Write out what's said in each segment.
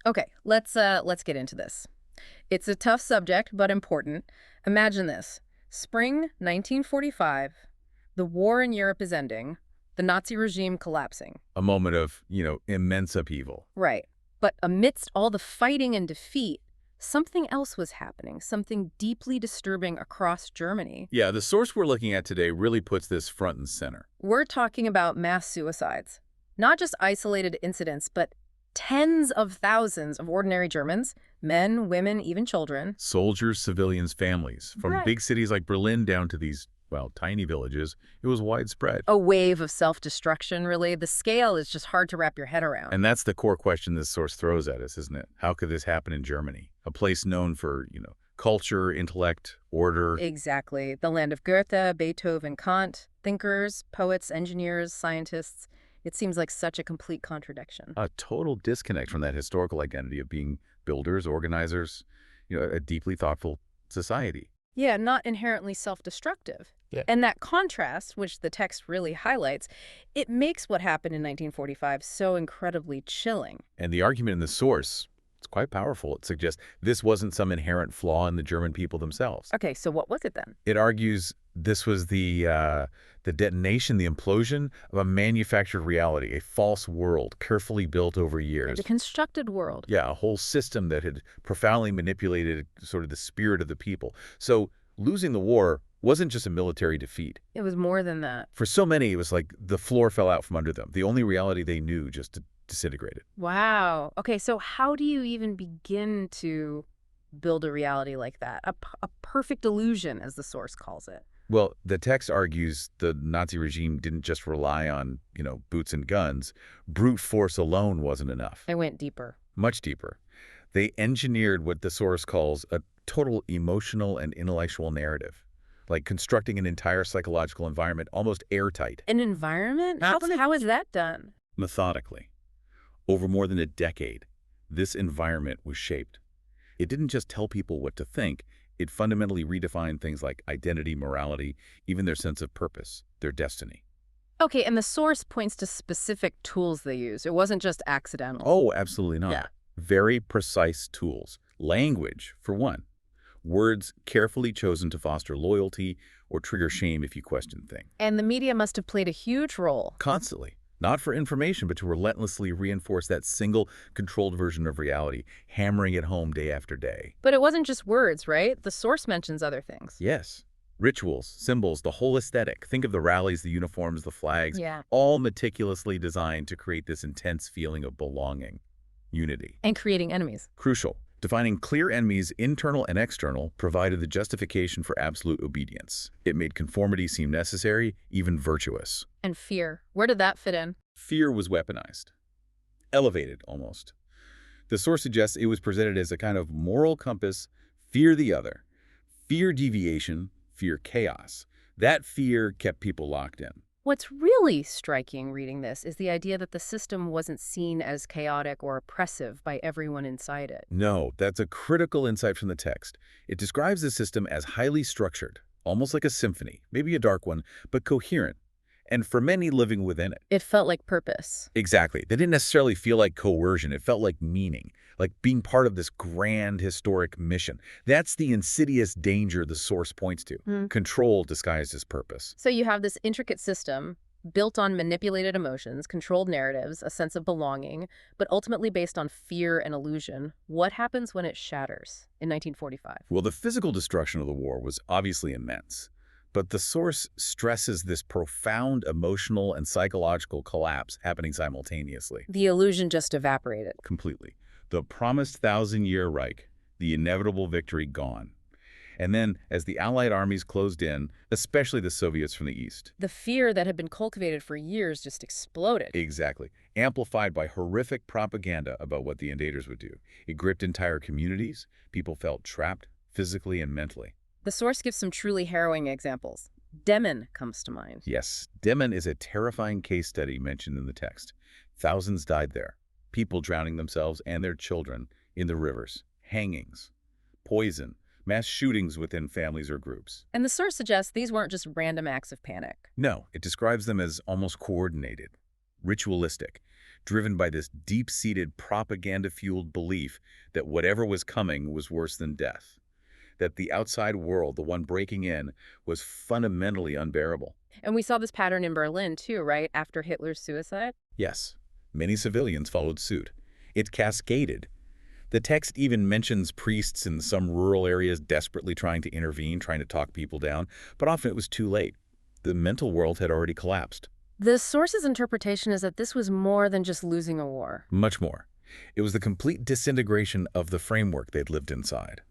Okay, let's get into this. It's a tough subject, but important. Imagine this. Spring 1945, the war in Europe is ending, the Nazi regime collapsing. A moment of, immense upheaval. Right. But amidst all the fighting and defeat, something else was happening, something deeply disturbing across Germany. Yeah, the source we're looking at today really puts this front and center. We're talking about mass suicides. Not just isolated incidents, but tens of thousands of ordinary Germans, men, women, even children. Soldiers, civilians, families. From Right. big cities like Berlin down to these, tiny villages, it was widespread. A wave of self-destruction, really. The scale is just hard to wrap your head around. And that's the core question this source throws at us, isn't it? How could this happen in Germany? A place known for, culture, intellect, order. Exactly. The land of Goethe, Beethoven, Kant, thinkers, poets, engineers, scientists. It seems like such a complete contradiction. A total disconnect from that historical identity of being builders, organizers, a deeply thoughtful society. Yeah, not inherently self-destructive. Yeah. And that contrast, which the text really highlights, it makes what happened in 1945 so incredibly chilling. And the argument in the source, it's quite powerful. It suggests this wasn't some inherent flaw in the German people themselves. Okay, so what was it then? It argues this was the detonation, the implosion of a manufactured reality, a false world carefully built over years. The constructed world. Yeah, a whole system that had profoundly manipulated sort of the spirit of the people. So losing the war wasn't just a military defeat. It was more than that. For so many, it was like the floor fell out from under them. The only reality they knew just disintegrated. Wow. Okay, so how do you even begin to build a reality like that? A perfect illusion, as the source calls it. Well, the text argues the Nazi regime didn't just rely on, boots and guns. Brute force alone wasn't enough. I went deeper. Much deeper. They engineered what the source calls a total emotional and intellectual narrative, like constructing an entire psychological environment almost airtight. An environment? How is that done? Methodically. Over more than a decade, this environment was shaped. It didn't just tell people what to think. It fundamentally redefined things like identity, morality, even their sense of purpose, their destiny. Okay, and the source points to specific tools they use. It wasn't just accidental. Oh, absolutely not. Yeah. Very precise tools. Language, for one. Words carefully chosen to foster loyalty or trigger shame if you question things. And the media must have played a huge role. Constantly. Not for information, but to relentlessly reinforce that single, controlled version of reality, hammering it home day after day. But it wasn't just words, right? The source mentions other things. Yes. Rituals, symbols, the whole aesthetic. Think of the rallies, the uniforms, the flags, Yeah. all meticulously designed to create this intense feeling of belonging, unity. And creating enemies. Crucial. Defining clear enemies, internal and external, provided the justification for absolute obedience. It made conformity seem necessary, even virtuous. And fear. Where did that fit in? Fear was weaponized. Elevated, almost. The source suggests it was presented as a kind of moral compass, fear the other. Fear deviation, fear chaos. That fear kept people locked in. What's really striking reading this is the idea that the system wasn't seen as chaotic or oppressive by everyone inside it. No, that's a critical insight from the text. It describes the system as highly structured, almost like a symphony, maybe a dark one, but coherent, and for many living within it. It felt like purpose. Exactly. They didn't necessarily feel like coercion. It felt like meaning, like being part of this grand historic mission. That's the insidious danger the source points to. Control disguised as purpose. So you have this intricate system built on manipulated emotions, controlled narratives, a sense of belonging, but ultimately based on fear and illusion. What happens when it shatters in 1945? Well, the physical destruction of the war was obviously immense. But the source stresses this profound emotional and psychological collapse happening simultaneously. The illusion just evaporated. Completely. The promised 1,000-year Reich, the inevitable victory gone. And then, as the Allied armies closed in, especially the Soviets from the East. The fear that had been cultivated for years just exploded. Exactly. Amplified by horrific propaganda about what the invaders would do. It gripped entire communities. People felt trapped, physically and mentally. The source gives some truly harrowing examples. Demmin comes to mind. Yes, Demmin is a terrifying case study mentioned in the text. Thousands died there. People drowning themselves and their children in the rivers. Hangings. Poison. Mass shootings within families or groups. And the source suggests these weren't just random acts of panic. No, it describes them as almost coordinated, ritualistic, driven by this deep-seated propaganda-fueled belief that whatever was coming was worse than death, that the outside world, the one breaking in, was fundamentally unbearable. And we saw this pattern in Berlin, too, right, after Hitler's suicide? Yes, many civilians followed suit. It cascaded. The text even mentions priests in some rural areas desperately trying to intervene, trying to talk people down, but often it was too late. The mental world had already collapsed. The source's interpretation is that this was more than just losing a war. Much more. It was the complete disintegration of the framework they'd lived inside.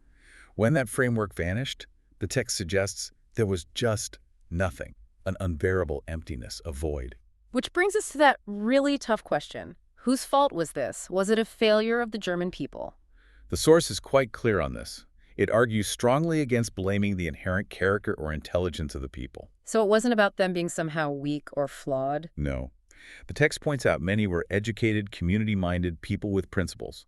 When that framework vanished, the text suggests there was just nothing, an unbearable emptiness, a void. Which brings us to that really tough question. Whose fault was this? Was it a failure of the German people? The source is quite clear on this. It argues strongly against blaming the inherent character or intelligence of the people. So it wasn't about them being somehow weak or flawed? No. The text points out many were educated, community-minded people with principles.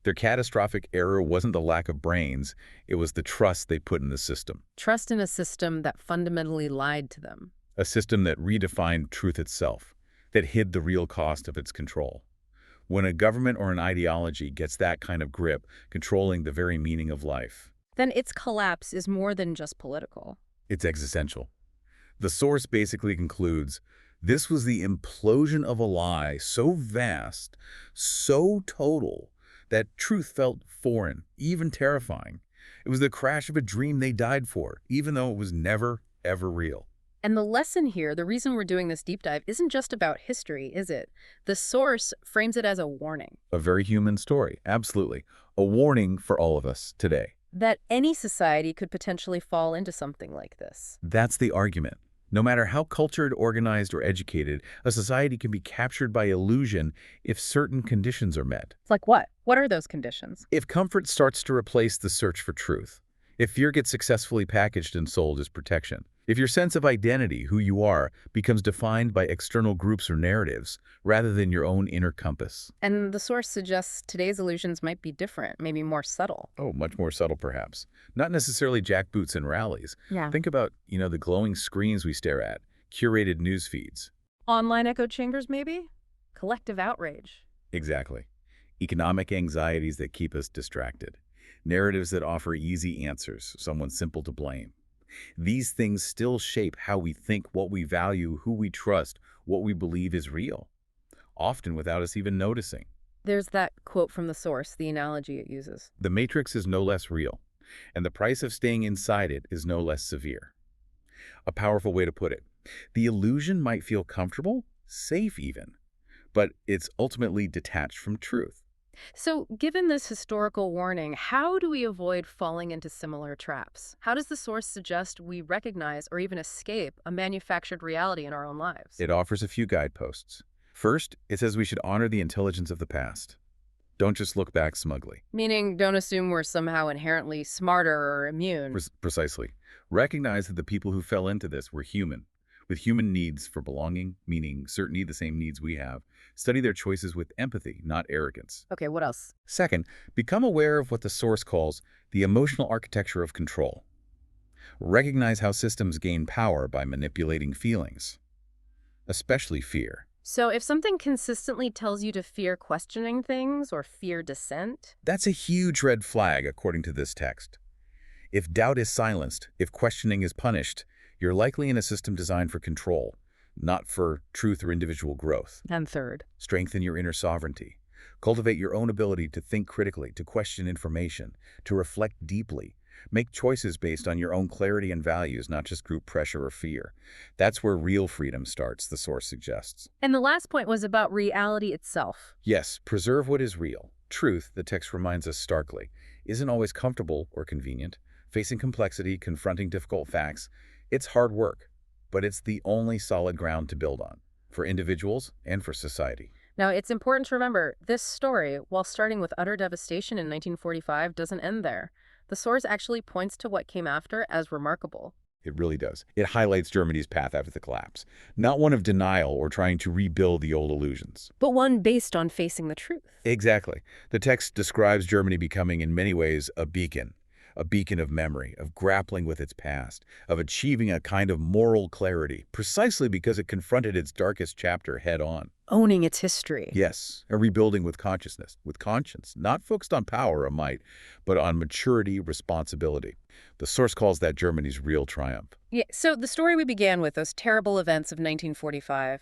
Their catastrophic error wasn't the lack of brains, it was the trust they put in the system. Trust in a system that fundamentally lied to them. A system that redefined truth itself, that hid the real cost of its control. When a government or an ideology gets that kind of grip, controlling the very meaning of life, then its collapse is more than just political. it's existential. The source basically concludes, this was the implosion of a lie so vast, so total, that truth felt foreign, even terrifying. It was the crash of a dream they died for, even though it was never, ever real. And the lesson here, the reason we're doing this deep dive, isn't just about history, is it? The source frames it as a warning. A very human story, absolutely. A warning for all of us today. That any society could potentially fall into something like this. That's the argument. No matter how cultured, organized, or educated, a society can be captured by illusion if certain conditions are met. Like what? What are those conditions? If comfort starts to replace the search for truth. If fear gets successfully packaged and sold as protection. If your sense of identity, who you are, becomes defined by external groups or narratives, rather than your own inner compass. And the source suggests today's illusions might be different, maybe more subtle. Oh, much more subtle, perhaps. Not necessarily jackboots and rallies. Yeah. Think about, the glowing screens we stare at, curated news feeds. Online echo chambers, maybe? Collective outrage. Exactly. Economic anxieties that keep us distracted. Narratives that offer easy answers, someone simple to blame. These things still shape how we think, what we value, who we trust, what we believe is real, often without us even noticing. There's that quote from the source, the analogy it uses. The matrix is no less real, and the price of staying inside it is no less severe. A powerful way to put it. The illusion might feel comfortable, safe even, but it's ultimately detached from truth. So, given this historical warning, how do we avoid falling into similar traps? How does the source suggest we recognize or even escape a manufactured reality in our own lives? It offers a few guideposts. First, it says we should honor the intelligence of the past. Don't just look back smugly. Meaning, don't assume we're somehow inherently smarter or immune. Precisely. Recognize that the people who fell into this were human, with human needs for belonging, meaning certainty, the same needs we have. Study their choices with empathy, not arrogance. Okay, what else? Second, become aware of what the source calls the emotional architecture of control. Recognize how systems gain power by manipulating feelings, especially fear. So if something consistently tells you to fear questioning things or fear dissent? That's a huge red flag, according to this text. If doubt is silenced, if questioning is punished, you're likely in a system designed for control, not for truth or individual growth. And third, strengthen your inner sovereignty. Cultivate your own ability to think critically, to question information, to reflect deeply. Make choices based on your own clarity and values, not just group pressure or fear. That's where real freedom starts, the source suggests. And the last point was about reality itself. Yes, preserve what is real. Truth, the text reminds us starkly, isn't always comfortable or convenient. Facing complexity, confronting difficult facts, it's hard work, but it's the only solid ground to build on, for individuals and for society. Now, it's important to remember, this story, while starting with utter devastation in 1945, doesn't end there. The source actually points to what came after as remarkable. It really does. It highlights Germany's path after the collapse, not one of denial or trying to rebuild the old illusions. But one based on facing the truth. Exactly. The text describes Germany becoming, in many ways, a beacon a beacon of memory, of grappling with its past, of achieving a kind of moral clarity, precisely because it confronted its darkest chapter head-on. Owning its history. Yes, a rebuilding with consciousness, with conscience, not focused on power or might, but on maturity, responsibility. The source calls that Germany's real triumph. Yeah, so the story we began with, those terrible events of 1945,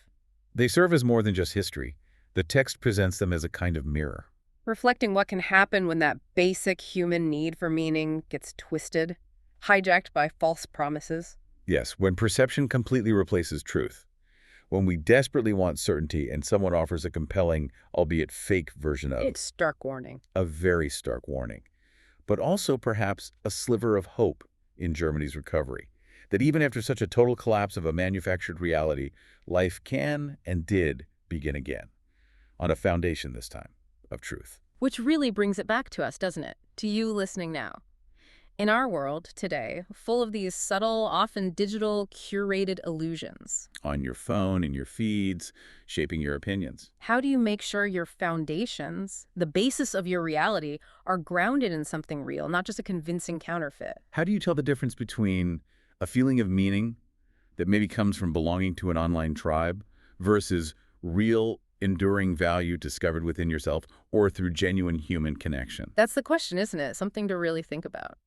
They serve as more than just history. The text presents them as a kind of mirror. reflecting what can happen when that basic human need for meaning gets twisted, hijacked by false promises. Yes, when perception completely replaces truth. When we desperately want certainty and someone offers a compelling, albeit fake version of It's stark warning. a very stark warning. But also perhaps a sliver of hope in Germany's recovery. That even after such a total collapse of a manufactured reality, life can and did begin again. On a foundation this time of truth. Which really brings it back to us, doesn't it? To you listening now. In our world today, full of these subtle, often digital, curated illusions, On your phone, in your feeds, shaping your opinions. how do you make sure your foundations, the basis of your reality, are grounded in something real, not just a convincing counterfeit? How do you tell the difference between a feeling of meaning that maybe comes from belonging to an online tribe versus real, enduring value discovered within yourself or through genuine human connection? That's the question, isn't it? Something to really think about.